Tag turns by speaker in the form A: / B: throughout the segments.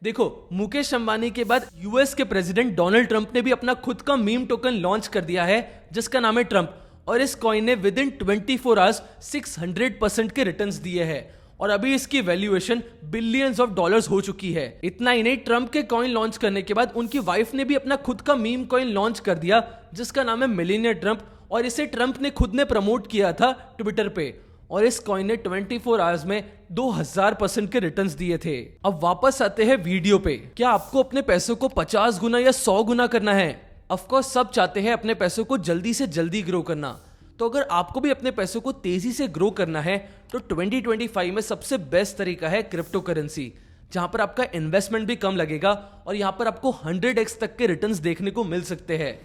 A: देखो, मुकेश अंबानी के बाद यूएस के प्रेसिडेंट डोनाल्ड ट्रंप ने भी अपना खुद का मीम टोकन लॉन्च कर दिया है जिसका नाम है ट्रंप। और इस कॉइन ने विद इन 24 आवर्स 600% के रिटर्न्स दिए हैं और अभी इसकी वैल्यूएशन बिलियंस ऑफ डॉलर्स हो चुकी है। इतना ही नहीं, ट्रंप के कॉइन लॉन्च करने के बाद उनकी वाइफ ने भी अपना खुद का मीम कॉइन लॉन्च कर दिया जिसका नाम है मिलेनियर ट्रंप और इसे ट्रंप ने खुद ने प्रमोट किया था ट्विटर पे। और इस कॉइन ने 24 आवर्स में 2000% के रिटर्न्स दिए थे। अब वापस आते हैं वीडियो पे। क्या आपको अपने पैसों को 50 गुना या 100 गुना करना है? ऑफ कोर्स सब चाहते हैं अपने पैसों को जल्दी से जल्दी ग्रो करना। तो अगर आपको भी अपने पैसों को तेजी से ग्रो करना है तो 2025 में सबसे बेस्ट तरीका है क्रिप्टो करेंसी, जहां पर आपका इन्वेस्टमेंट भी कम लगेगा और यहां पर आपको 100x तक के रिटर्न्स देखने को मिल सकते हैं।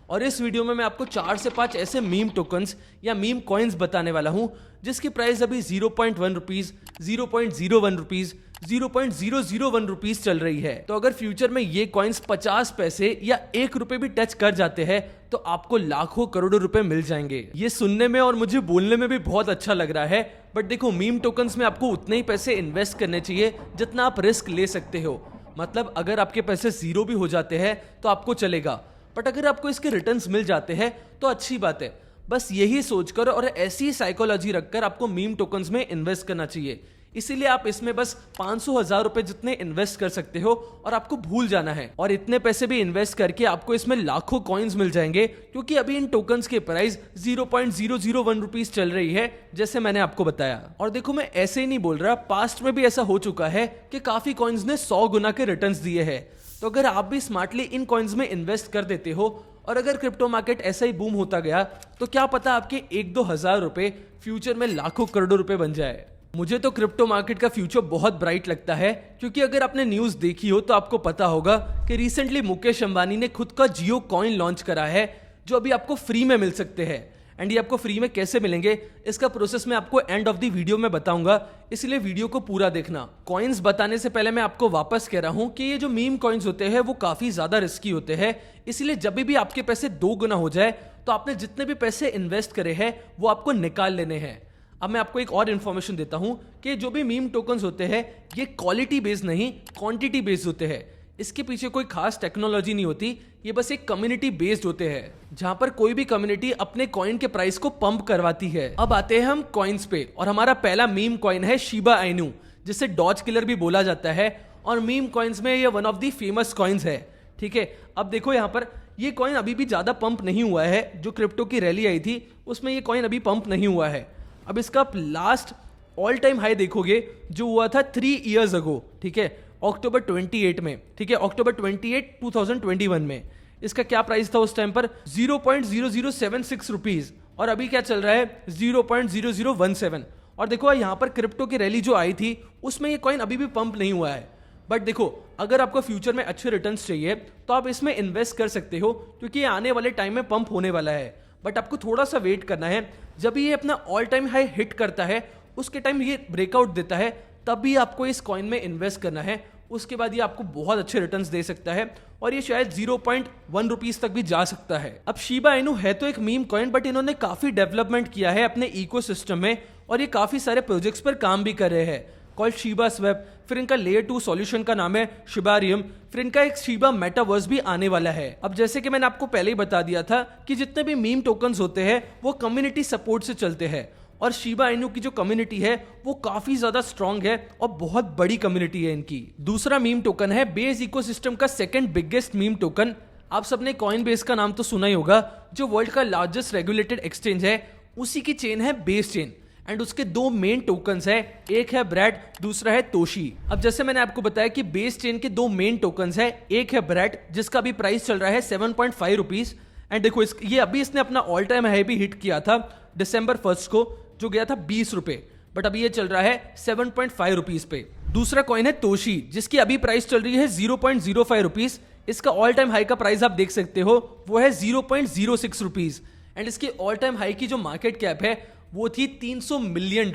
A: और इस वीडियो में मैं आपको 4 से 5 ऐसे मीम टोकन्स या मीम कॉइन्स बताने वाला हूं जिसकी प्राइस अभी 0.1 रुपीज, 0.01 रुपीज, 0.001 रुपीज चल रही है। तो अगर फ्यूचर में ये कॉइन्स 50 पैसे या 1 रुपए भी टच कर जाते हैं तो आपको लाखों करोड़ों रुपए मिल जाएंगे। ये सुनने में और मुझे बोलने में भी बहुत अच्छा लग रहा है, बट देखो, मीम टोकन्स में आपको उतने ही पैसे इन्वेस्ट करने चाहिए जितना आप रिस्क ले सकते हो। मतलब अगर आपके पैसे जीरो भी हो जाते हैं तो आपको चलेगा, बट अगर आपको इसके रिटर्न्स मिल जाते हैं तो अच्छी बात है। बस यही सोचकर और ऐसी साइकोलॉजी रखकर आपको मीम टोकन्स में इन्वेस्ट करना चाहिए। इसीलिए आप इसमें बस 500,000 रुपए जितने इन्वेस्ट कर सकते हो और आपको भूल जाना है। और इतने पैसे भी इन्वेस्ट करके आपको इसमें लाखों कॉइन्स मिल जाएंगे क्योंकि अभी इन टोकन्स की प्राइस 0.001 रुपीज चल रही है जैसे मैंने आपको बताया। और देखो, मैं ऐसे ही नहीं बोल रहा, पास्ट में भी ऐसा हो चुका है कि काफी कॉइन्स ने 100 गुना के रिटर्न्स दिए हैं। तो अगर आप भी स्मार्टली इन कॉइन्स में इन्वेस्ट कर देते हो और अगर क्रिप्टो मार्केट ऐसा ही बूम होता गया तो क्या पता आपके 1-2 हजार रुपए फ्यूचर में लाखों करोड़ों रुपए बन जाए। मुझे तो क्रिप्टो मार्केट का फ्यूचर बहुत ब्राइट लगता है क्योंकि अगर आपने न्यूज देखी हो तो आपको पता होगा कि रिसेंटली मुकेश अंबानी ने खुद का जियो कॉइन लॉन्च करा है जो अभी आपको फ्री में मिल सकते हैं। एंड ये आपको फ्री में कैसे मिलेंगे इसका प्रोसेस मैं आपको एंड ऑफ द वीडियो में बताऊंगा, इसलिए वीडियो को पूरा देखना। कॉइन्स बताने से पहले मैं आपको वापस कह रहा हूं कि ये जो मीम कॉइन्स होते हैं वो काफी ज्यादा रिस्की होते हैं, इसलिए जब भी आपके पैसे 2 गुना हो जाए तो आपने जितने भी पैसे इन्वेस्ट करे हैं वो आपको निकाल लेने हैं। अब मैं आपको एक और इन्फॉर्मेशन देता हूं कि जो भी मीम टोकन्स होते हैं ये क्वालिटी बेस्ड नहीं, क्वांटिटी बेस्ड होते हैं। इसके पीछे कोई खास टेक्नोलॉजी नहीं होती, ये बस एक कम्युनिटी बेस्ड होते हैं जहां पर कोई भी कम्युनिटी अपने कॉइन के प्राइस को पंप करवाती है। अब आते हैं हम कॉइन्स पे और हमारा पहला मीम कॉइन है शिबा इनू, जिसे डॉज किलर भी बोला जाता है और मीम कॉइन्स में ये one of the famous coins है। ठीक है, अब देखो यहाँ पर ये कॉइन अभी भी ज्यादा पंप नहीं हुआ है। जो क्रिप्टो की रैली आई थी उसमें ये कॉइन अभी पंप नहीं हुआ है। अब इसका लास्ट ऑल टाइम हाई देखोगे जो हुआ था 3 इयर्स अगो, ठीक है, अक्टूबर 28 में, ठीक है, अक्टूबर 28, 2021 में। इसका क्या प्राइस था उस टाइम पर? 0.0076 रुपीज और अभी क्या चल रहा है? 0.0017। और देखो यहाँ पर क्रिप्टो की रैली जो आई थी उसमें ये कॉइन अभी भी पंप नहीं हुआ है। बट देखो, अगर आपको फ्यूचर में अच्छे रिटर्न्स चाहिए तो आप इसमें इन्वेस्ट कर सकते हो क्योंकि ये आने वाले टाइम में पंप होने वाला है। बट आपको थोड़ा सा वेट करना है। जब ये अपना ऑल टाइम हाई हिट करता है उसके टाइम ये ब्रेकआउट देता है तभी आपको इस कॉइन में इन्वेस्ट करना है। उसके बाद ये आपको बहुत अच्छे रिटर्न्स दे सकता है और ये शायद 0.1 रुपीज तक भी जा सकता है। अब शिबा इनू है तो एक मीम कॉइन, बट इन्होंने काफी डेवलपमेंट किया है अपने इकोसिस्टम में और ये काफी सारे प्रोजेक्ट्स पर काम भी कर रहे हैं कॉल्ड शिबा स्वैप। फिर इनका लेयर 2 सॉल्यूशन का नाम है शिबारियम। फिर इनका एक शिबा मेटावर्स भी आने वाला है। अब जैसे कि मैंने आपको पहले ही बता दिया था कि जितने भी मीम टोकन्स होते हैं वो कम्युनिटी सपोर्ट से चलते हैं और शिबा इनू की जो कम्युनिटी है वो काफी ज्यादा स्ट्रांग है और बहुत बड़ी कम्युनिटी है इनकी। दूसरा मीम टोकन है बेस इकोसिस्टम का सेकंड बिगेस्ट मीम टोकन। आप सबने कॉइन बेस का नाम तो सुना ही होगा, जो वर्ल्ड का लार्जेस्ट रेगुलेटेड एक्सचेंज है, उसी की चेन है बेस चेन। एंड उसके 2 मेन टोकन्स है, एक है ब्रैड, दूसरा है तोशी। अब जैसे मैंने आपको बताया कि बेस चेन के 2 मेन टोकन्स है, एक है ब्रैड जिसका भी प्राइस चल रहा है 7.5 रुपीज। एंड देखो ये अभी इसने अपना ऑल टाइम हाई भी हिट किया था दिसंबर 1 को जो गया था 20 रुपए, बट अभी ये चल रहा है 7.5 रुपीज पे। दूसरा कॉइन है तोशी जिसकी अभी प्राइस चल रही है 0.05 रुपीज। इसका ऑल टाइम हाई का प्राइस आप देख सकते हो वो है 0.06 रुपीज। एंड इसकी ऑल टाइम हाई की जो मार्केट कैप है वो थी $300 मिलियन।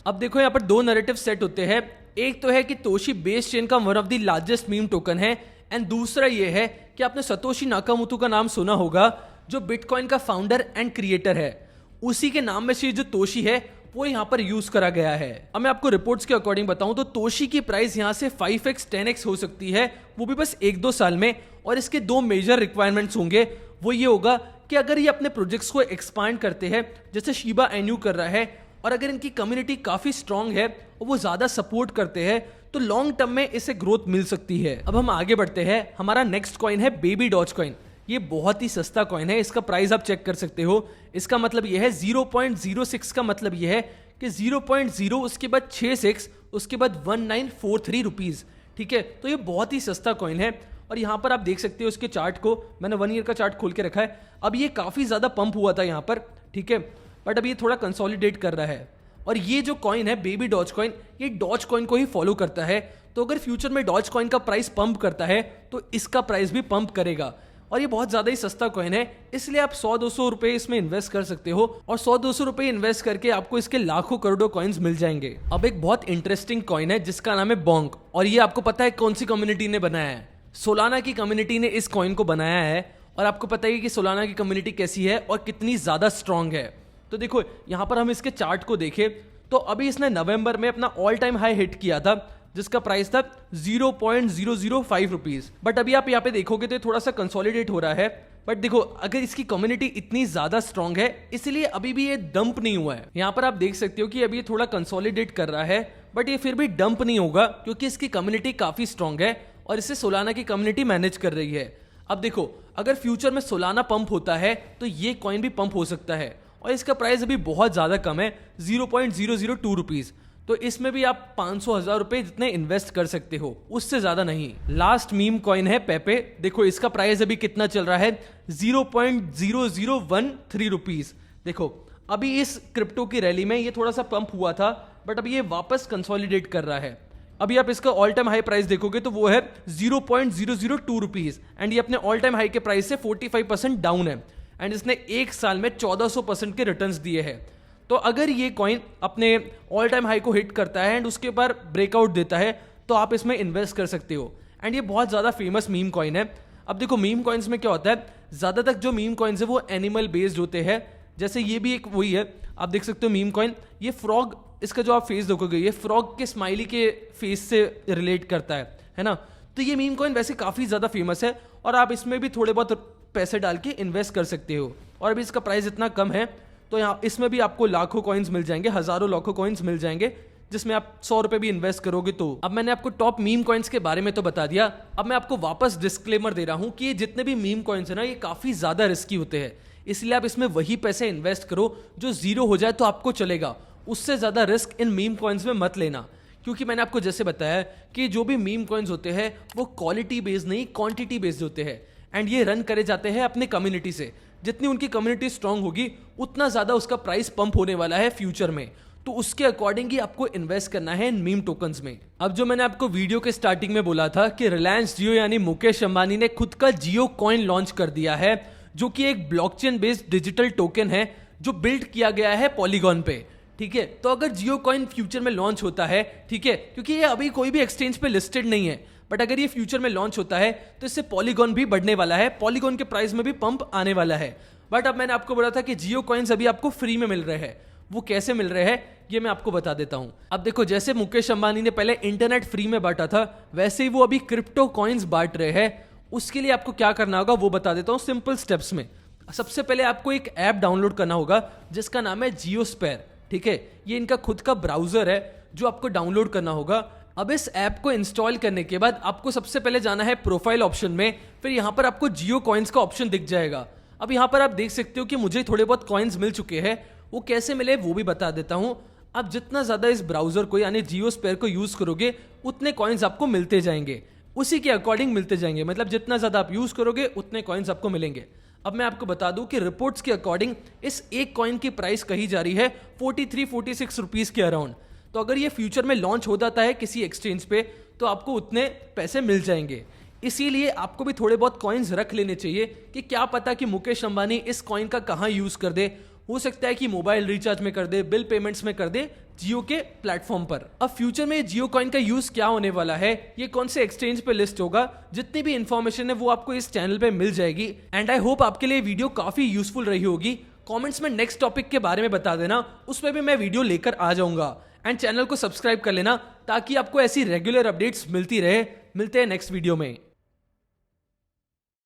A: अब देखो यहाँ पर 2 नैरेटिव सेट होते हैं। एक तो है कि तोशी बेस चेन का one of the largest meme token है एंड दूसरा ये है कि आपने सतोशी नाकामोतो का नाम सुना होगा जो बिटकॉइन का फाउंडर एंड क्रिएटर है। उसी के नाम में से जो तोशी है वो यहाँ पर यूज करा गया है। अब मैं आपको रिपोर्ट्स के अकॉर्डिंग बताऊं तो तोशी की प्राइस यहाँ से 5x 10x हो सकती है, वो भी बस 1-2 साल में। और इसके 2 मेजर रिक्वायरमेंट्स होंगे, वो ये होगा कि अगर ये अपने प्रोजेक्ट्स को एक्सपांड करते हैं जैसे शिबा इनू कर रहा है, और अगर इनकी कम्युनिटी काफी स्ट्रांग है और वो ज्यादा सपोर्ट करते हैं, तो लॉन्ग टर्म में इसे ग्रोथ मिल सकती है। अब हम आगे बढ़ते हैं। हमारा नेक्स्ट कॉइन है बेबी डॉज कॉइन। ये बहुत ही सस्ता कॉइन है, इसका प्राइस आप चेक कर सकते हो। इसका मतलब यह है 0.06 का मतलब यह है कि 0.0 उसके बाद 66 उसके बाद 1943 रुपीज। ठीक है, तो ये बहुत ही सस्ता कॉइन है। और यहाँ पर आप देख सकते हो इसके चार्ट को, मैंने 1 ईयर का चार्ट खोल के रखा है। अब ये काफी ज्यादा पंप हुआ था यहाँ पर, ठीक है, बट अब ये थोड़ा कंसोलिडेट कर रहा है। और ये जो कॉइन है बेबी डॉज कॉइन, ये डॉज कॉइन को ही फॉलो करता है। तो अगर फ्यूचर में डॉज कॉइन का प्राइस पंप करता है तो इसका प्राइस भी पंप करेगा। और ये बहुत ज्यादा ही सस्ता कॉइन है, इसलिए आप 100-200 रुपए इसमें इन्वेस्ट कर सकते हो। और 100-200 रुपए इन्वेस्ट करके आपको इसके लाखों करोड़ों कॉइन्स मिल जाएंगे। अब एक बहुत इंटरेस्टिंग कॉइन है जिसका नाम है बोंक। और ये आपको पता है कौन सी कम्युनिटी ने बनाया है? सोलाना की कम्युनिटी ने इस कॉइन को बनाया है। और आपको पता है कि सोलाना की कम्युनिटी कैसी है और कितनी ज्यादा स्ट्रांग है। तो देखो यहाँ पर हम इसके चार्ट को देखें तो अभी इसने नवंबर में अपना ऑल टाइम हाई हिट किया था जिसका प्राइस था 0.005 रुपीज। बट अभी आप यहाँ पे देखोगे तो थोड़ा सा कंसोलिडेट हो रहा है। बट देखो अगर इसकी कम्युनिटी इतनी ज्यादा स्ट्रांग है इसलिए अभी भी ये डंप नहीं हुआ है। यहाँ पर आप देख सकते हो कि अभी ये थोड़ा कंसोलिडेट कर रहा है, बट ये फिर भी डंप नहीं होगा क्योंकि इसकी कम्युनिटी काफी स्ट्रांग है और इसे सोलाना की कम्युनिटी मैनेज कर रही है। अब देखो अगर फ्यूचर में सोलाना पंप होता है तो ये कॉइन भी पंप हो सकता है। और इसका प्राइस अभी बहुत ज्यादा कम है, 0.002 रुपीज। तो इसमें भी आप 500,000 रुपए जितने इन्वेस्ट कर सकते हो, उससे ज्यादा नहीं। लास्ट मीम कॉइन है पेपे। देखो इसका प्राइस अभी कितना चल रहा है, 0.0013 रुपीज। देखो अभी इस क्रिप्टो की रैली में ये थोड़ा सा पंप हुआ था, बट अभी ये वापस कंसोलिडेट कर रहा है। अभी आप इसका ऑल टाइम हाई प्राइस देखोगे तो वो है 0.002 रुपीज। एंड ये अपने ऑल टाइम हाई के प्राइस से 45% डाउन है। एंड इसने एक साल में 1400% के रिटर्न्स दिए हैं। तो अगर ये कॉइन अपने ऑल टाइम हाई को हिट करता है एंड उसके ऊपर ब्रेकआउट देता है तो आप इसमें इन्वेस्ट कर सकते हो। एंड ये बहुत ज़्यादा फेमस मीम कॉइन है। अब देखो मीम कॉइन्स में क्या होता है, ज़्यादातर जो मीम कॉइन्स है वो एनिमल बेस्ड होते हैं। जैसे ये भी एक वही है, आप देख सकते हो मीम कॉइन। ये फ्रॉग, इसका जो आप फेस देखोगे ये फ्रॉग के स्माइली के फेस से रिलेट करता है ना। तो ये मीम कॉइन वैसे काफ़ी ज़्यादा फेमस है और आप इसमें भी थोड़े बहुत पैसे डाल के इन्वेस्ट कर सकते हो। और अभी इसका प्राइस इतना कम है तो यहाँ इसमें भी आपको लाखों कॉइन्स मिल जाएंगे, हजारों लाखों कॉइन्स मिल जाएंगे जिसमें आप 100 रुपए भी इन्वेस्ट करोगे। तो अब मैंने आपको टॉप मीम कॉइन्स के बारे में तो बता दिया। अब मैं आपको वापस डिस्क्लेमर दे रहा हूँ कि ये जितने भी मीम कॉइन्स है ना ये काफी ज्यादा रिस्की होते हैं, इसलिए आप इसमें वही पैसे इन्वेस्ट करो जो जीरो हो जाए तो आपको चलेगा। उससे ज्यादा रिस्क इन मीम कॉइन्स में मत लेना, क्योंकि मैंने आपको जैसे बताया कि जो भी मीम कॉइन्स होते हैं वो क्वालिटी बेस्ड नहीं क्वांटिटी बेस्ड होते हैं। एंड ये रन करे जाते हैं अपने कम्युनिटी से। जितनी उनकी कम्युनिटी स्ट्रांग होगी उतना ज्यादा उसका प्राइस पंप होने वाला है फ्यूचर में। तो उसके अकॉर्डिंग ही आपको इन्वेस्ट करना है इन मीम टोकन्स में। अब जो मैंने आपको वीडियो के स्टार्टिंग में बोला था कि रिलायंस जियो यानी मुकेश अंबानी ने खुद का जियो कॉइन लॉन्च कर दिया है, जो कि एक ब्लॉकचेन बेस्ड डिजिटल टोकन है जो बिल्ड किया गया है पॉलीगॉन पे। ठीक है, तो अगर जियो कॉइन फ्यूचर में लॉन्च होता है, ठीक है, क्योंकि ये अभी कोई भी एक्सचेंज पे लिस्टेड नहीं है, बट अगर ये फ्यूचर में लॉन्च होता है तो इससे पॉलीगॉन भी बढ़ने वाला है, पॉलीगॉन के प्राइस में भी पंप आने वाला है। बट अब मैंने आपको बोला था कि जियो कॉइन्स अभी आपको फ्री में मिल रहे हैं। वो कैसे मिल रहे हैं ये मैं आपको बता देता हूं। अब देखो जैसे मुकेश अंबानी ने पहले इंटरनेट फ्री में बांटा था, वैसे ही वो अभी क्रिप्टो कॉइन्स बांट रहे हैं। उसके लिए आपको क्या करना होगा वो बता देता हूं सिंपल स्टेप्स में। सबसे पहले आपको एक ऐप डाउनलोड करना होगा जिसका नाम है जियोस्फेयर। ठीक है, ये इनका खुद का ब्राउजर है जो आपको डाउनलोड करना होगा। अब इस ऐप को इंस्टॉल करने के बाद आपको सबसे पहले जाना है प्रोफाइल ऑप्शन में, फिर यहाँ पर आपको जियो कॉइन्स का ऑप्शन दिख जाएगा। अब यहाँ पर आप देख सकते हो कि मुझे थोड़े बहुत कॉइन्स मिल चुके हैं, वो कैसे मिले वो भी बता देता हूँ। आप जितना ज्यादा इस ब्राउजर को यानी जियोस्फेयर को यूज करोगे उतने कॉइन्स आपको मिलते जाएंगे, उसी के अकॉर्डिंग मिलते जाएंगे। मतलब जितना ज्यादा आप यूज करोगे उतने कॉइन्स आपको मिलेंगे। अब मैं आपको बता दूं कि रिपोर्ट्स के अकॉर्डिंग इस एक कॉइन की प्राइस कही जा रही है 43-46 रुपीज के अराउंड। तो अगर ये फ्यूचर में लॉन्च हो जाता है किसी एक्सचेंज पे तो आपको उतने पैसे मिल जाएंगे। इसीलिए आपको भी थोड़े बहुत कॉइन्स रख लेने चाहिए कि क्या पता कि मुकेश अंबानी इस कॉइन का कहाँ यूज कर दे। हो सकता है कि मोबाइल रिचार्ज में कर दे, बिल पेमेंट्स में कर दे जियो के प्लेटफॉर्म पर। अब फ्यूचर में जियो कॉइन का यूज क्या होने वाला है, ये कौन से एक्सचेंज पे लिस्ट होगा, जितनी भी इंफॉर्मेशन है वो आपको इस चैनल पे मिल जाएगी। एंड आई होप आपके लिए वीडियो काफी यूजफुल रही होगी। कमेंट्स में नेक्स्ट टॉपिक के बारे में बता देना, उस पर भी मैं वीडियो लेकर आ जाऊंगा। एंड चैनल को सब्सक्राइब कर लेना ताकि आपको ऐसी रेगुलर अपडेट्स मिलती रहे। मिलते हैं नेक्स्ट वीडियो में।